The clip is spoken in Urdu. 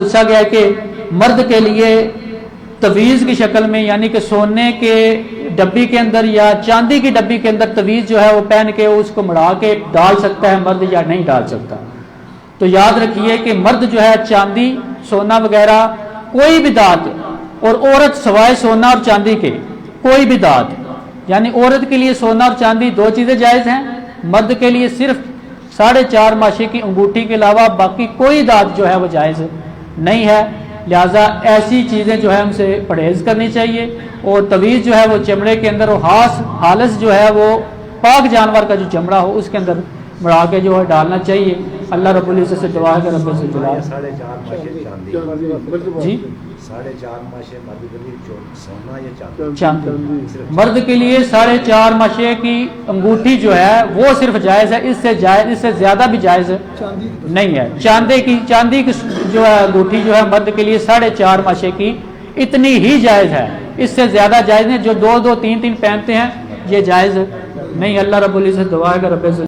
پوچھا گیا کہ مرد کے لیے تویز کی شکل میں یعنی کہ سونے کے ڈبی کے اندر یا چاندی کی ڈبی کے اندر تویز جو ہے وہ پہن کے اس کو مڑا کے ڈال سکتا ہے مرد یا نہیں ڈال سکتا؟ تو یاد رکھیے کہ مرد جو ہے چاندی سونا وغیرہ کوئی بھی دات، اور عورت سوائے سونا اور چاندی کے کوئی بھی دات، یعنی عورت کے لیے سونا اور چاندی دو چیزیں جائز ہیں، مرد کے لیے صرف 4.5 ماشے کی انگوٹھی کے علاوہ باقی کوئی دات جو ہے وہ جائز نہیں ہے۔ لہٰذا ایسی چیزیں جو ہے ہم سے پرہیز کرنی چاہیے، اور تویز جو ہے وہ چمڑے کے اندر وہ خالص جو ہے وہ پاک جانور کا جو چمڑا ہو اس کے اندر مڑا کے جو ہے ڈالنا چاہیے۔ اللہ رب العزت سے دعا ہے کہ رب سے دعا ہے۔ 4.5 ماشے چاندی جی 4.5 ماشے مرد کے لیے سونا یا چاندی، مرد کے لیے 4.5 ماشے کی انگوٹھی جو ہے وہ صرف جائز ہے، اس سے زیادہ بھی جائز نہیں ہے۔ چاندی کی جو ہے انگوٹھی جو ہے مرد کے لیے 4.5 ماشے کی اتنی ہی جائز ہے، اس سے زیادہ جائز نہیں۔ جو 2-2 3-3 پہنتے ہیں یہ جائز نہیں۔ اللہ رب العزت دعا ہے کہ رب